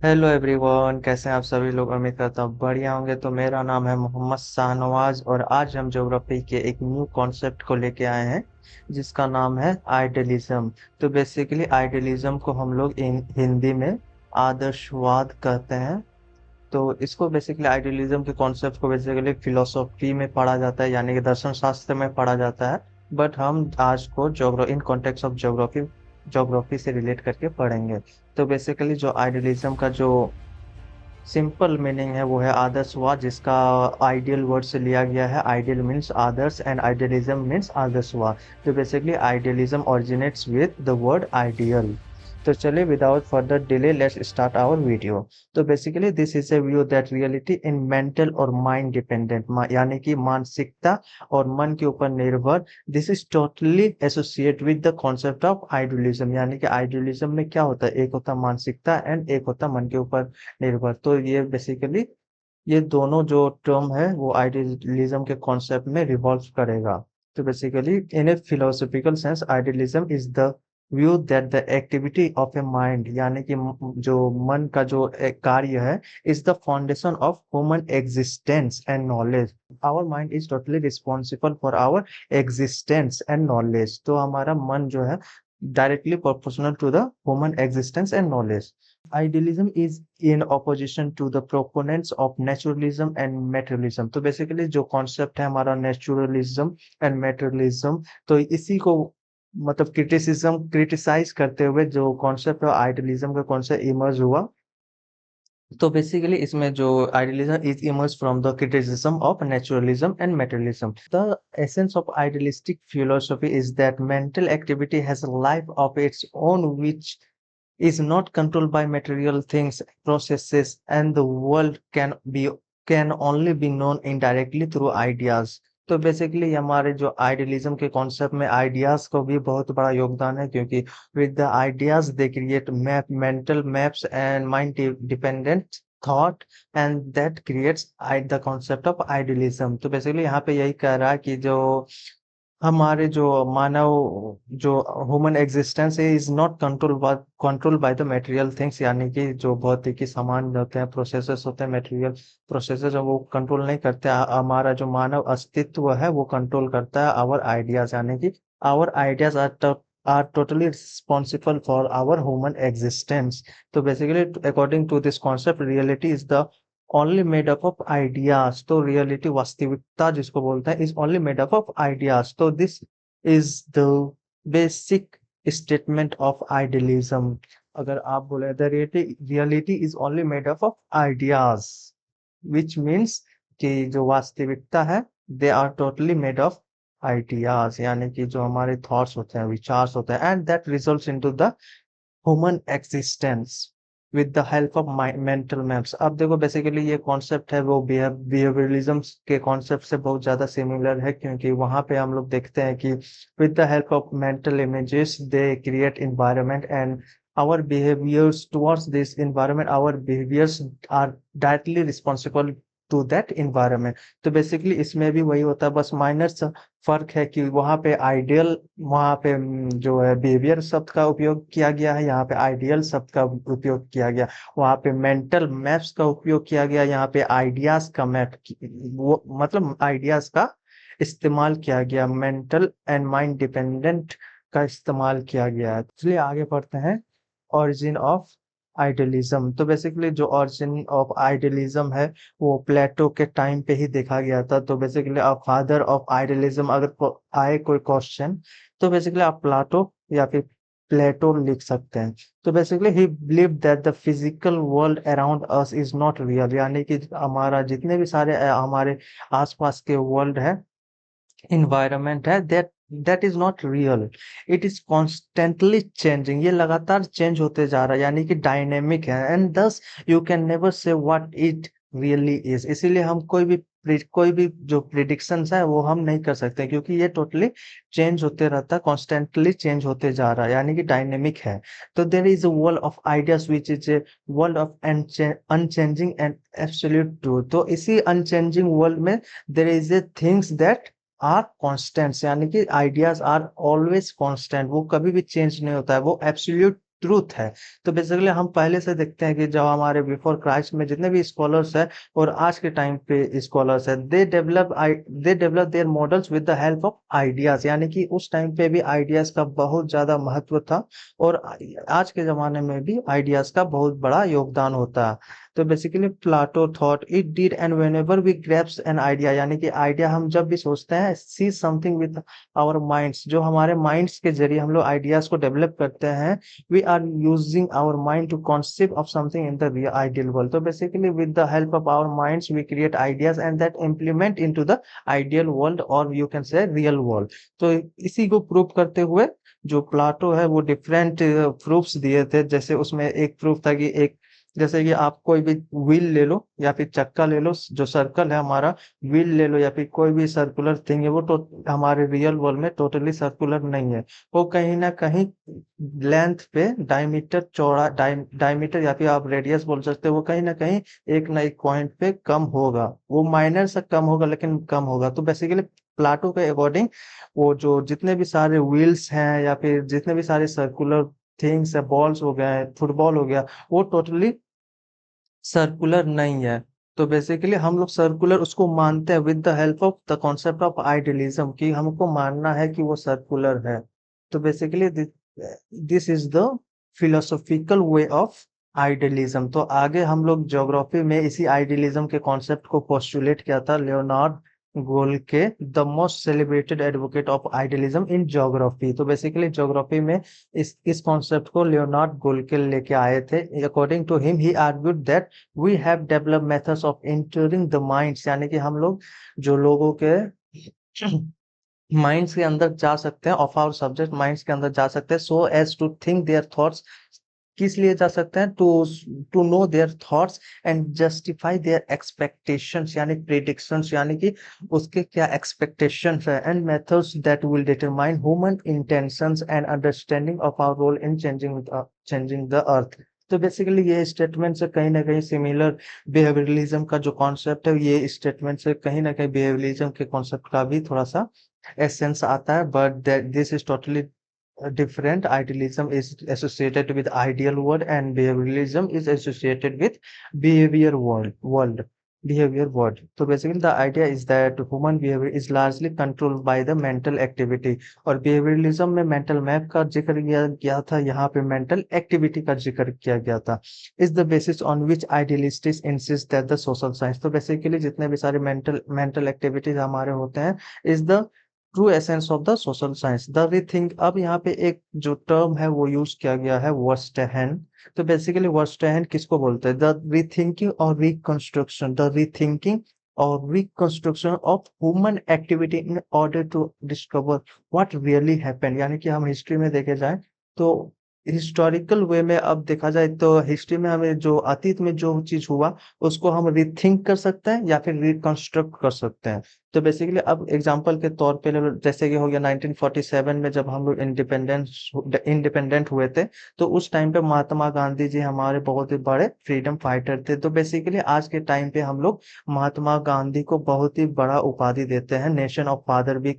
Hello everyone, कैसे हैं आप सभी लोग। उम्मीद करता हूँ बढ़िया होंगे। तो मेरा नाम है मोहम्मद शाहनवाज और आज हम ज्योग्राफी के एक न्यू कॉन्सेप्ट को लेके आए हैं जिसका नाम है आइडियलिज्म। तो बेसिकली आइडियलिज्म को हम लोग हिंदी में आदर्शवाद कहते हैं। तो इसको बेसिकली आइडियलिज्म के कॉन्सेप्ट को बेसिकली फिलोसॉफी में पढ़ा जाता है, यानी कि दर्शन शास्त्र में पढ़ा जाता है। बट हम आज को in context of geography geography से रिलेट करके पढ़ेंगे। तो बेसिकली जो आइडियलिज्म का जो सिंपल मीनिंग है वो है आदर्शवाद, जिसका आइडियल वर्ड से लिया गया है। आइडियल मीन्स आदर्श एंड आइडियलिज्म मीन्स आदर्शवाद। तो basically idealism originates with the word ideal. तो चलिए without further delay let's start our video. तो basically this is a view that reality in mental और माइंड डिपेंडेंट, यानी कि मानसिकता और मन के ऊपर निर्भर। This is totally associate with the concept of idealism, यानी कि आइडियलिज्म में क्या होता है, एक होता है मानसिकता एंड एक होता है मन के ऊपर निर्भर। तो ये बेसिकली ये दोनों जो टर्म है वो आइडियलिज्म के कॉन्सेप्ट में रिवॉल्व करेगा। तो basically in a philosophical sense idealism is the view that the activity of a mind, यानी कि जो मन का जो एक कार्य है, is the foundation of human existence and knowledge. Our mind is totally responsible for our existence and knowledge. तो हमारा मन जो है directly proportional to the human existence and knowledge. Idealism is in opposition to the proponents of naturalism and materialism। तो basically जो concept है हमारा naturalism and materialism, तो इसी को मतलब क्रिटिसाइज करते हुए जो कॉन्सेप्ट है आइडियलिज्म का कॉन्सेप्ट इमर्ज हुआ। तो बेसिकली इसमें जो idealism is emerge from the criticism of naturalism and materialism. The essence of idealistic philosophy is that mental activity has a life of its own which is not controlled by material things, processes, and the world can only be known indirectly through ideas। तो basically हमारे जो idealism के concept में ideas को भी बहुत बड़ा योगदान है, क्योंकि with the ideas they create mental maps and mind dependent thought, and that creates the concept of idealism. तो बेसिकली यहाँ पे यही कह रहा है कि जो हमारे जो मानव जो ह्यूमन एग्जिस्टेंस है is not control by the material things, यानी कि जो भौतिकी सामान होते हैं, प्रोसेसेस होते हैं, मटेरियल प्रोसेसेस वो कंट्रोल नहीं करते। हमारा जो मानव अस्तित्व है वो कंट्रोल करता है आवर आइडियाज, यानी कि our ideas are totally responsible for our human existence. तो basically according to this concept reality is the only made up of ideas. तो रियलिटी वास्तविकता जिसको बोलते हैं is only made up of ideas. तो this is the basic statement of idealism. अगर आप बोले the reality is only made up of ideas, which means कि जो वास्तविकता है they are totally made of ideas, यानी कि जो हमारे थॉट्स होते हैं, विचार होते हैं, and that results into the human existence with the help of mental maps. अब देखो बेसिकली ये कॉन्सेप्ट है वो बिहेवियरलिज्म के कॉन्सेप्ट से बहुत ज्यादा सिमिलर है, क्योंकि वहां पे हम लोग देखते हैं कि with the help of mental images they create environment and our behaviors towards this environment, our behaviors are directly responsible to that environment। तो बेसिकली इसमें भी वही होता है, बस माइनर फर्क है कि वहां पे आइडियल, वहां पे जो है बिहेवियर शब्द का उपयोग किया गया है, यहाँ पे आइडियल शब्द का उपयोग किया गया। वहां पे मेंटल मैप्स का उपयोग किया गया, यहाँ पे आइडियाज का मैप वो मतलब आइडियाज का इस्तेमाल किया गया, मेंटल एंड माइंड डिपेंडेंट का इस्तेमाल किया गया है। चलिए आगे बढ़ते हैं। Origin of idealism. तो बेसिकली जो ओरिजिन ऑफ आइडियलिज्म है वो प्लेटो के टाइम पे ही देखा गया था। तो बेसिकली आप फादर ऑफ आइडियलिज्म अगर आए कोई क्वेश्चन, तो बेसिकली आप प्लाटो या फिर प्लेटो लिख सकते हैं। तो basically he believe that the physical world around us is not real, यानी कि हमारा जितने भी सारे हमारे आसपास के वर्ल्ड है, इन्वायरमेंट है, that is not real. It is constantly changing, ये लगातार चेंज होते जा रहा है, यानी कि डायनेमिक है, एंड दस you can never say what it really is. इसीलिए हम कोई भी जो प्रिडिक्शंस है वो हम नहीं कर सकते, क्योंकि ये टोटली चेंज होते रहता है, कॉन्स्टेंटली चेंज होते जा रहा है, यानी कि डायनेमिक है। तो there is a world of ideas which is a world of unchanging and absolute truth. तो इसी अनचेंजिंग वर्ल्ड में there is a things that are constant, यानी कि आइडियाज आर ऑलवेज कॉन्स्टेंट, वो कभी भी चेंज नहीं होता है, वो एब्सोल्यूट ट्रूथ है। तो बेसिकली हम पहले से देखते हैं कि जब हमारे बिफोर क्राइस्ट में जितने भी स्कॉलर्स हैं और आज के टाइम पे स्कॉलर्स हैं, they develop their models with the help of ideas, यानी कि उस टाइम पे भी आइडियाज का बहुत ज्यादा महत्व था और आज के जमाने में भी आइडियाज का बहुत बड़ा योगदान होता है। तो basically Plato thought it did and whenever we grabs an idea, यानी कि आइडिया हम जब भी सोचते हैं, see something with our minds, जो हमारे माइंड्स के जरिए हम लोग आइडियाज को डेवलप करते हैं, we are using our mind to conceive of something in the real ideal world. So basically with the help of our minds we create ideas and that implement into the ideal world or you can say real world. तो इसी को prove करते हुए जो Plato है वो different proofs दिए थे। जैसे उसमें एक प्रूफ था कि एक, जैसे कि आप कोई भी व्हील ले लो या फिर चक्का ले लो, जो सर्कल है हमारा, व्हील ले लो या फिर कोई भी सर्कुलर थिंग है, वो तो हमारे रियल वर्ल्ड में टोटली सर्कुलर नहीं है। वो कहीं ना कहीं लेंथ पे डायमीटर चौड़ा डायमीटर या फिर आप रेडियस बोल सकते हो, वो कहीं ना कहीं एक ना एक पॉइंट पे कम होगा, वो माइनर से कम होगा लेकिन कम होगा। तो बेसिकली प्लाटो के अकॉर्डिंग वो जो जितने भी सारे व्हील्स हैं या फिर जितने भी सारे सर्कुलर थिंग्स है, बॉल्स हो गए, फुटबॉल हो गया, वो टोटली सर्कुलर नहीं है। तो बेसिकली हम लोग सर्कुलर उसको मानते हैं with the help of the concept of idealism, कि हमको मानना है कि वो सर्कुलर है। तो basically this is the philosophical way of idealism. तो आगे हम लोग ज्योग्राफी में इसी आइडियलिज्म के कॉन्सेप्ट को पोस्टुलेट किया था Leonard Guelke, the most celebrated advocate of idealism in geography. तो बेसिकली ज्योग्राफी में इस कॉन्सेप्ट को लियोनार्ड गोल्के लेके आए थे। According to him he argued that we have developed methods of entering the minds, यानी कि हम लोग जो लोगों के माइंड्स के अंदर जा सकते हैं, ऑफ आवर सब्जेक्ट माइंड्स के अंदर जा सकते हैं, so as to think their thoughts. किस लिए जा सकते हैं? To to know their thoughts and justify their expectations, यानी प्रिडिक्शंस, यानी कि उसके क्या एक्सपेक्टेशंस है, and methods that will determine human intentions and understanding of our role in changing the earth. तो बेसिकली ये स्टेटमेंट से कहीं ना कहीं सिमिलर बिहेवियरलिज्म का जो कॉन्सेप्ट है, ये स्टेटमेंट से कहीं ना कहीं बिहेवियरलिज्म के कॉन्सेप्ट का भी थोड़ा सा एसेंस आता है, but this is totally different. Idealism is associated with ideal world and behavioralism is associated with behavior world. So basically the idea is that human behavior is largely controlled by the mental activity, और behavioralism में mental map का जिक्र किया गया था, यहाँ पे mental activity का जिक्र किया गया था। is the basis on which idealists insist that the social science, तो basically जितने भी सारे mental activities हमारे होते हैं is the true essence of the social science, the rethink. अब यहाँ पे एक जो टर्म है वो यूज किया गया है वर्स्टेहन। तो बेसिकली वर्स्टेहन किसको बोलते हैं? द रीथिंकिंग और रिकंस्ट्रक्शन, द रीथिंकिंग और reconstruction of human activity in order to discover what really happened, यानी कि हम हिस्ट्री में देखे जाए तो हिस्टोरिकल वे में अब देखा जाए तो हिस्ट्री में हमें जो अतीत में जो चीज हुआ उसको हम रिथिंक कर सकते हैं या फिर रिकंस्ट्रक्ट कर सकते हैं। तो बेसिकली अब एग्जांपल के तौर पे ले लो, जैसे कि हो गया 1947 में जब हम लोग इंडिपेंडेंट हुए थे, तो उस टाइम पे महात्मा गांधी जी हमारे बहुत ही बड़े फ्रीडम फाइटर थे। तो बेसिकली आज के टाइम पे हम लोग महात्मा गांधी को बहुत ही बड़ा उपाधि देते हैं, नेशन ऑफ फादर भी,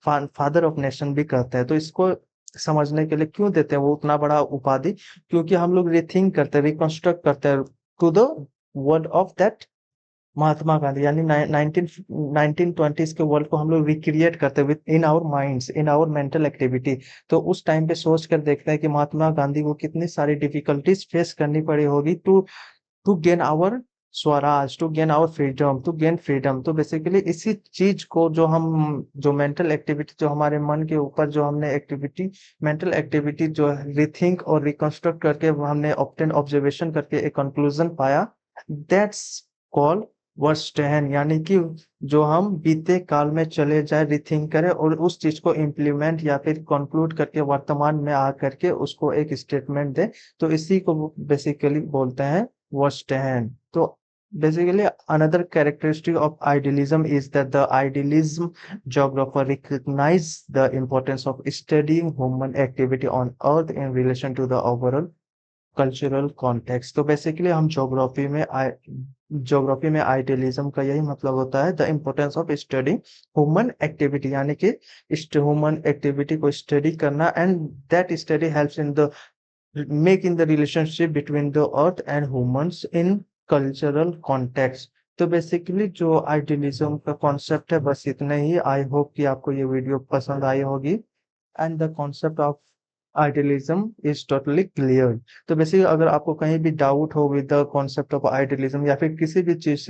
फादर ऑफ नेशन भी कहते हैं। तो इसको समझने के लिए क्यों देते हैं वो उतना बड़ा उपाधि? क्योंकि हम लोग रिथिंक करते हैं, रिकंस्ट्रक्ट करते हैं to the word of that Mahatma Gandhi, यानी 1920s के वर्ल्ड को हम लोग रिक्रिएट करते हैं within our minds, in our mental activity. तो उस टाइम पे सोच कर देखते हैं कि महात्मा गांधी को कितनी सारी डिफिकल्टीज फेस करनी पड़ी होगी to to gain our swaraj, to gain our freedom, to gain freedom. तो बेसिकली इसी चीज को जो हम, जो मेंटल एक्टिविटी, जो हमारे मन के ऊपर जो हमने एक्टिविटी, मेंटल एक्टिविटी जो रिथिंक और रिकंस्ट्रक्ट करके हमने ऑब्टेन ऑब्जर्वेशन करके एक कंक्लूजन पाया, दैट्स कॉल्ड वर्स्टेहन, यानी कि जो हम बीते काल में चले जाए, रिथिंक करें और उस चीज को इम्प्लीमेंट या फिर कंक्लूड करके वर्तमान में आ करके उसको एक स्टेटमेंट दे, तो इसी को बेसिकली बोलते हैं वर्स्टेहन। तो basically another characteristic of idealism is that the idealism geographer recognize the importance of studying human activity on earth in relation to the overall cultural context. तो बेसिकली हम ज्योग्राफी में idealism का यही मतलब होता है, the importance of study human activity, यानी कि ह्यूमन एक्टिविटी को स्टडी करना, and that study helps in the making the relationship between the earth and humans in cultural context. तो बेसिकली जो आइडियलिज्म का कॉन्सेप्ट है बस इतना ही। आई होप कि आपको ये वीडियो पसंद आई होगी and the concept of idealism is totally clear. तो बेसिकली अगर आपको कहीं भी डाउट हो with the concept of idealism या फिर किसी भी चीज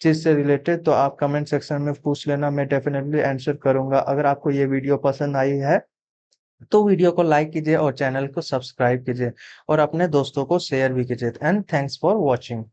से रिलेटेड, तो आप कमेंट सेक्शन में पूछ लेना, मैं डेफिनेटली आंसर करूंगा। अगर आपको ये वीडियो पसंद आई है तो वीडियो को लाइक कीजिए और चैनल को सब्सक्राइब कीजिए और अपने दोस्तों को शेयर भी कीजिए। And thanks for watching.